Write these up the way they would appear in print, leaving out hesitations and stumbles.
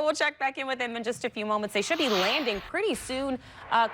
we'll check back in with them in just a few moments. They should be landing pretty soon.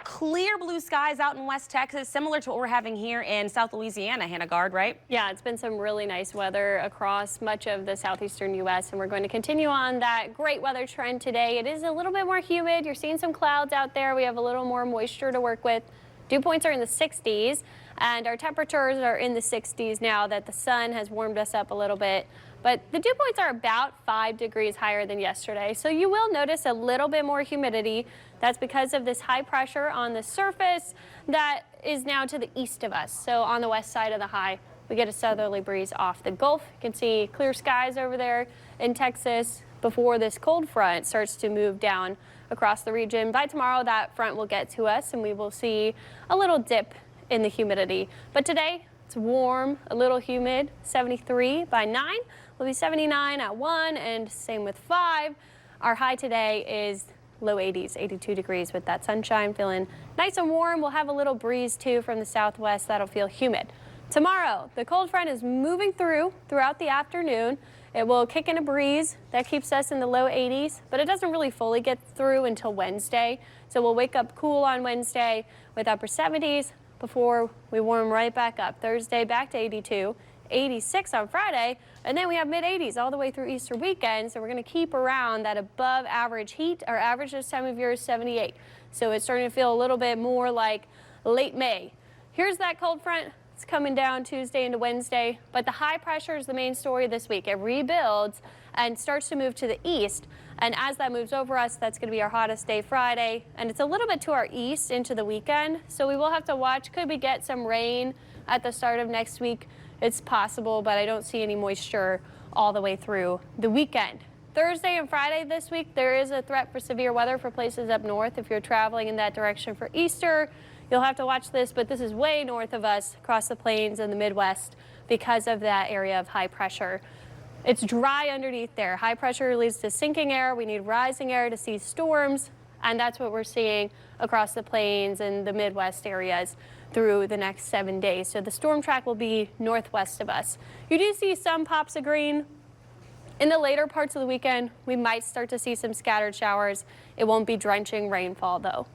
Clear blue skies out in West Texas, similar to what we're having here in South Louisiana, Hannah Gard, right? Yeah, it's been some really nice weather across much of the southeastern U.S., and we're going to continue on that great weather trend today. It is a little bit more humid. You're seeing some clouds out there. We have a little more moisture to work with. Dew points are in the 60s, and our temperatures are in the 60s now that the sun has warmed us up a little bit. But the dew points are about 5 degrees higher than yesterday, so you will notice a little bit more humidity. That's because of this high pressure on the surface that is now to the east of us. So on the west side of the high, we get a southerly breeze off the Gulf. You can see clear skies over there in Texas before this cold front starts to move down across the region. By tomorrow, that front will get to us, and we will see a little dip in the humidity. But today, it's warm, a little humid, 73 by 9. We'll be 79 at 1, and same with 5. Our high today is low 80s, 82 degrees with that sunshine, feeling nice and warm. We'll have a little breeze too from the southwest. That'll feel humid. Tomorrow, the cold front is moving throughout the afternoon. It will kick in a breeze that keeps us in the low 80s, but it doesn't really fully get through until Wednesday. So we'll wake up cool on Wednesday with upper 70s before we warm right back up. Thursday back to 82, 86 on Friday, and then we have mid-80s all the way through Easter weekend. So we're going to keep around that above average heat. Our average this time of year is 78. So it's starting to feel a little bit more like late May. Here's that cold front. It's coming down Tuesday into Wednesday, but the high pressure is the main story this week. It rebuilds and starts to move to the east, and as that moves over us, that's going to be our hottest day Friday, and it's a little bit to our east into the weekend, so we will have to watch. Could we get some rain at the start of next week? It's possible, but I don't see any moisture all the way through the weekend. Thursday and Friday this week, there is a threat for severe weather for places up north. If you're traveling in that direction for Easter, you'll have to watch this, but this is way north of us across the plains and the Midwest because of that area of high pressure. It's dry underneath there. High pressure leads to sinking air. We need rising air to see storms, and that's what we're seeing across the plains and the Midwest areas through the next 7 days. So the storm track will be northwest of us. You do see some pops of green. In the later parts of the weekend, we might start to see some scattered showers. It won't be drenching rainfall, though.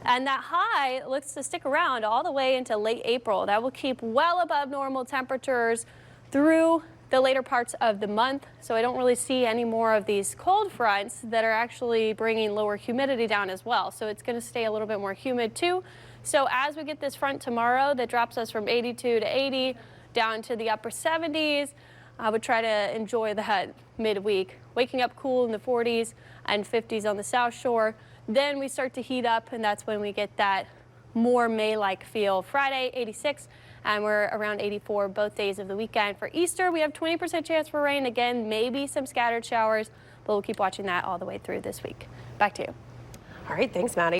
And that high looks to stick around all the way into late April. That will keep well above normal temperatures through the later parts of the month. So I don't really see any more of these cold fronts that are actually bringing lower humidity down as well. So it's going to stay a little bit more humid too. So as we get this front tomorrow that drops us from 82 to 80 down to the upper 70s, I would try to enjoy that midweek. Waking up cool in the 40s and 50s on the South Shore. Then we start to heat up, and that's when we get that more May-like feel. Friday, 86, and we're around 84 both days of the weekend. For Easter, we have 20% chance for rain. Again, maybe some scattered showers, but we'll keep watching that all the way through this week. Back to you. All right, thanks, Maddie.